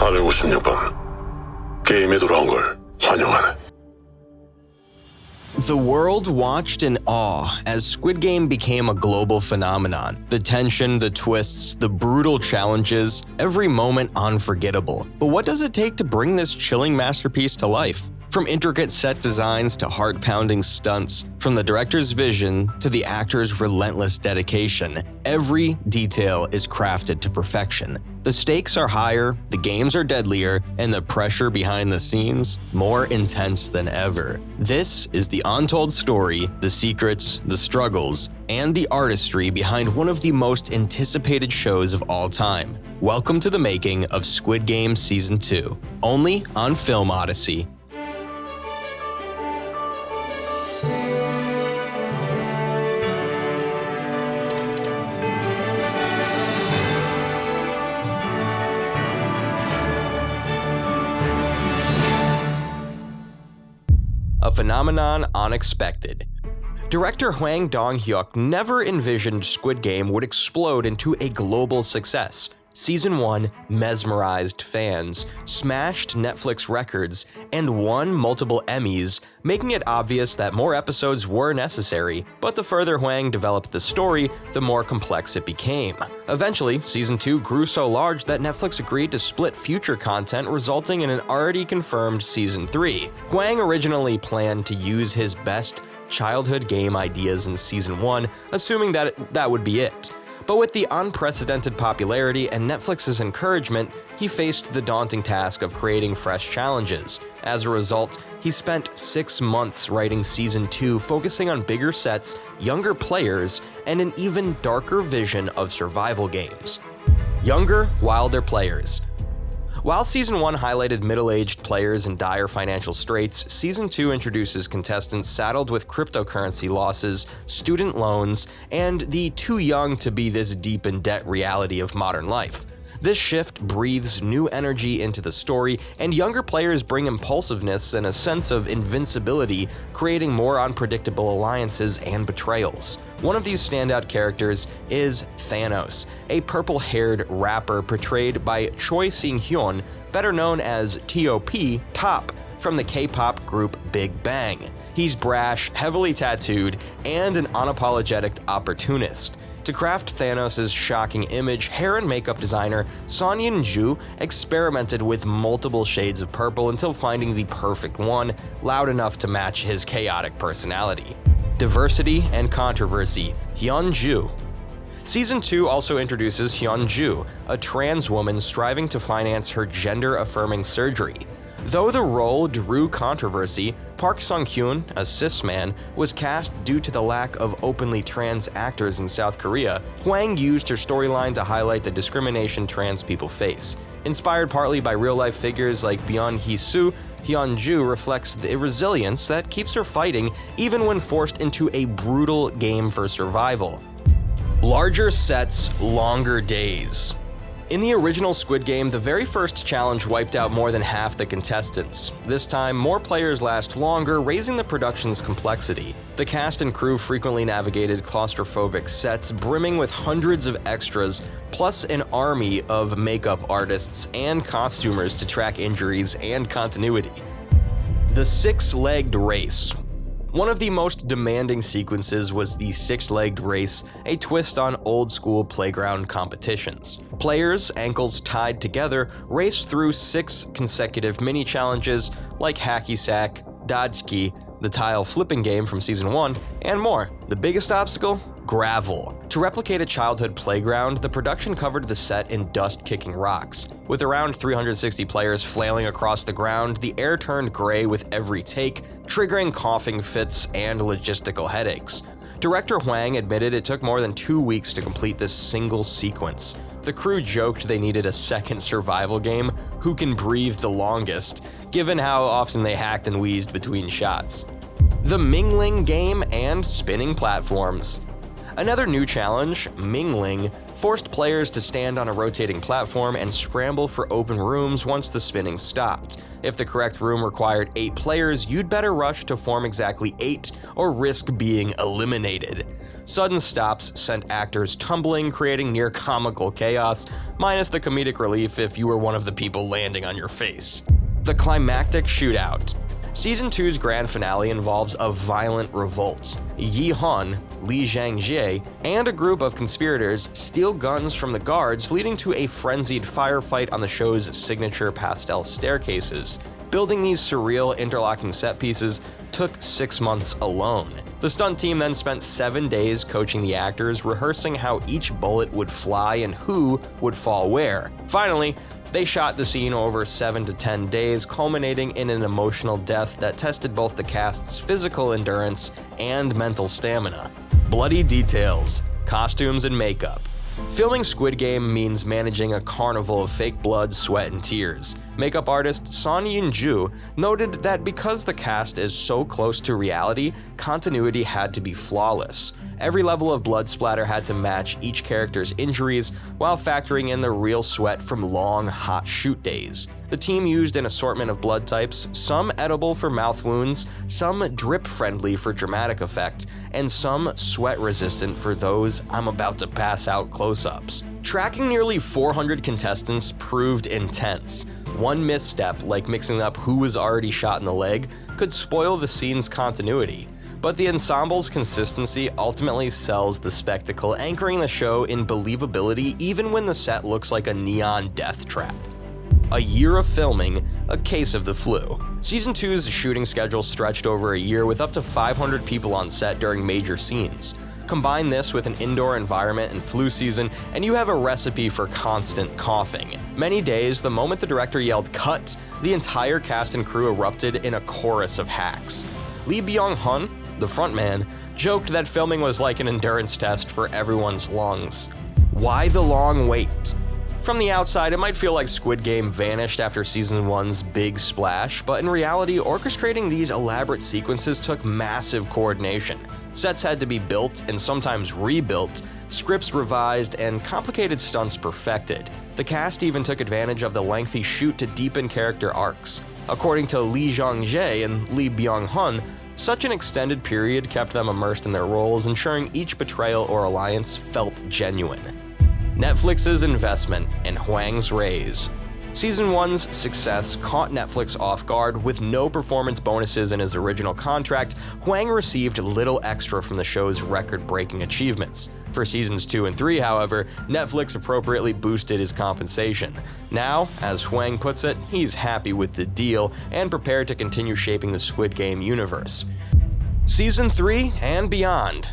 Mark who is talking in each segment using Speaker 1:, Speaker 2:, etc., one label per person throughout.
Speaker 1: 456번. 게임에 돌아온 걸 환영하네.
Speaker 2: The world watched in awe as Squid Game became a global phenomenon. The tension, the twists, the brutal challenges, every moment unforgettable. But what does it take to bring this chilling masterpiece to life? From intricate set designs to heart-pounding stunts, from the director's vision to the actor's relentless dedication, every detail is crafted to perfection. The stakes are higher, the games are deadlier, and the pressure behind the scenes more intense than ever. This is the untold story, the secrets, the struggles, and the artistry behind one of the most anticipated shows of all time. Welcome to the making of Squid Game Season 2, only on Film Odyssey. A phenomenon unexpected. Director Hwang Dong-hyuk never envisioned Squid Game would explode into a global success. Season 1 mesmerized fans, smashed Netflix records, and won multiple Emmys, making it obvious that more episodes were necessary. But the further Hwang developed the story, the more complex it became. Eventually, Season 2 grew so large that Netflix agreed to split future content, resulting in an already confirmed Season 3. Hwang originally planned to use his best childhood game ideas in Season 1, assuming that would be it. But with the unprecedented popularity and Netflix's encouragement, he faced the daunting task of creating fresh challenges. As a result, he spent 6 months writing Season 2, focusing on bigger sets, younger players, and an even darker vision of survival games. Younger, wilder players. While Season 1 highlighted middle-aged players in dire financial straits, Season 2 introduces contestants saddled with cryptocurrency losses, student loans, and the too young to be this deep in debt reality of modern life. This shift breathes new energy into the story, and younger players bring impulsiveness and a sense of invincibility, creating more unpredictable alliances and betrayals. One of these standout characters is Thanos, a purple-haired rapper portrayed by Choi Sing-hyun, better known as T.O.P. Top, from the K-pop group Big Bang. He's brash, heavily tattooed, and an unapologetic opportunist. To craft Thanos' shocking image, hair and makeup designer Hyun-ju experimented with multiple shades of purple until finding the perfect one, loud enough to match his chaotic personality. Diversity and controversy. Hyun-ju. Season 2 also introduces Hyun-ju, a trans woman striving to finance her gender-affirming surgery. Though the role drew controversy, Park Sung-hyun, a cis man, was cast due to the lack of openly trans actors in South Korea. Hwang used her storyline to highlight the discrimination trans people face. Inspired partly by real-life figures like Byun Hee-soo, Hyun-ju reflects the resilience that keeps her fighting even when forced into a brutal game for survival. Larger sets, longer days. In the original Squid Game, the very first challenge wiped out more than half the contestants. This time, more players last longer, raising the production's complexity. The cast and crew frequently navigated claustrophobic sets brimming with hundreds of extras, plus an army of makeup artists and costumers to track injuries and continuity. The six-legged race. One of the most demanding sequences was the six-legged race, a twist on old-school playground competitions. Players, ankles tied together, race through 6 consecutive mini-challenges like hacky sack, dodgeki, the tile flipping game from Season 1, and more. The biggest obstacle? Gravel. To replicate a childhood playground, the production covered the set in dust-kicking rocks. With around 360 players flailing across the ground, the air turned gray with every take, triggering coughing fits and logistical headaches. Director Hwang admitted it took more than 2 weeks to complete this single sequence. The crew joked they needed a second survival game, who can breathe the longest, given how often they hacked and wheezed between shots. The Mingling game and spinning platforms. Another new challenge, Mingling, forced players to stand on a rotating platform and scramble for open rooms once the spinning stopped. If the correct room required 8 players, you'd better rush to form exactly 8 or risk being eliminated. Sudden stops sent actors tumbling, creating near comical chaos, minus the comedic relief if you were one of the people landing on your face. The climactic shootout. Season 2's grand finale involves a violent revolt. Yi-hun, Lee Zhang-jie, and a group of conspirators steal guns from the guards, leading to a frenzied firefight on the show's signature pastel staircases. Building these surreal interlocking set pieces took 6 months alone. The stunt team then spent 7 days coaching the actors, rehearsing how each bullet would fly and who would fall where. Finally, they shot the scene over 7 to 10 days, culminating in an emotional death that tested both the cast's physical endurance and mental stamina. Bloody details, costumes, and makeup. Filming Squid Game means managing a carnival of fake blood, sweat, and tears. Makeup artist Hyun-ju noted that because the cast is so close to reality, continuity had to be flawless. Every level of blood splatter had to match each character's injuries while factoring in the real sweat from long, hot shoot days. The team used an assortment of blood types, some edible for mouth wounds, some drip-friendly for dramatic effect, and some sweat-resistant for those I'm about to pass out close-ups. Tracking nearly 400 contestants proved intense. One misstep, like mixing up who was already shot in the leg, could spoil the scene's continuity. But the ensemble's consistency ultimately sells the spectacle, anchoring the show in believability even when the set looks like a neon death trap. A year of filming, a case of the flu. Season 2's shooting schedule stretched over a year with up to 500 people on set during major scenes. Combine this with an indoor environment and flu season, and you have a recipe for constant coughing. Many days, the moment the director yelled "cut," the entire cast and crew erupted in a chorus of hacks. Lee Byung-hun, the frontman, joked that filming was like an endurance test for everyone's lungs. Why the long wait? From the outside, it might feel like Squid Game vanished after Season 1's big splash, but in reality, orchestrating these elaborate sequences took massive coordination. Sets had to be built and sometimes rebuilt, scripts revised, and complicated stunts perfected. The cast even took advantage of the lengthy shoot to deepen character arcs. According to Lee Zhang-jie and Lee Byung-hun, such an extended period kept them immersed in their roles, ensuring each betrayal or alliance felt genuine. Netflix's investment in Hwang's raise. Season 1's success caught Netflix off guard. With no performance bonuses in his original contract, Hwang received little extra from the show's record-breaking achievements. For Seasons 2 and 3, however, Netflix appropriately boosted his compensation. Now, as Hwang puts it, he's happy with the deal and prepared to continue shaping the Squid Game universe. Season 3 and beyond.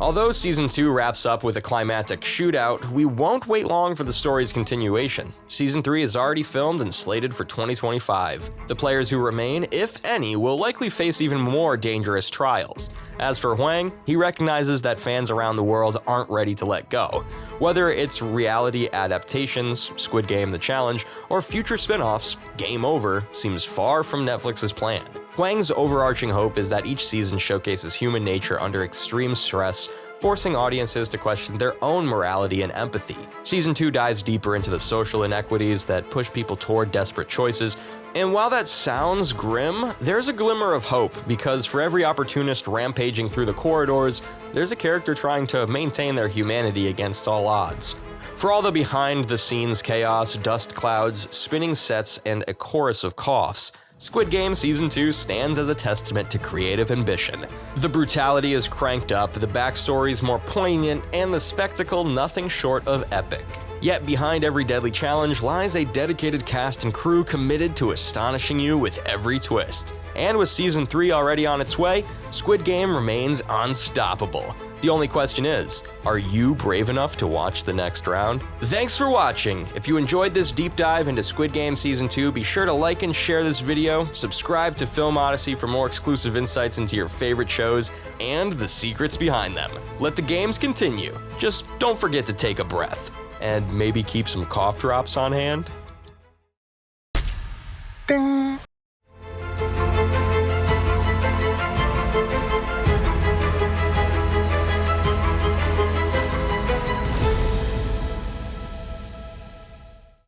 Speaker 2: Although Season 2 wraps up with a climactic shootout, we won't wait long for the story's continuation. Season 3 is already filmed and slated for 2025. The players who remain, if any, will likely face even more dangerous trials. As for Hwang, he recognizes that fans around the world aren't ready to let go. Whether it's reality adaptations, Squid Game: The Challenge, or future spin-offs, Game Over seems far from Netflix's plan. Hwang's overarching hope is that each season showcases human nature under extreme stress, forcing audiences to question their own morality and empathy. Season 2 dives deeper into the social inequities that push people toward desperate choices, and while that sounds grim, there's a glimmer of hope, because for every opportunist rampaging through the corridors, there's a character trying to maintain their humanity against all odds. For all the behind-the-scenes chaos, dust clouds, spinning sets, and a chorus of coughs, Squid Game Season 2 stands as a testament to creative ambition. The brutality is cranked up, the backstory's more poignant, and the spectacle nothing short of epic. Yet behind every deadly challenge lies a dedicated cast and crew committed to astonishing you with every twist. And with Season 3 already on its way, Squid Game remains unstoppable. The only question is, are you brave enough to watch the next round? Thanks for watching! If you enjoyed this deep dive into Squid Game Season 2, be sure to like and share this video, subscribe to Film Odyssey for more exclusive insights into your favorite shows and the secrets behind them. Let the games continue. Just don't forget to take a breath. And maybe keep some cough drops on hand.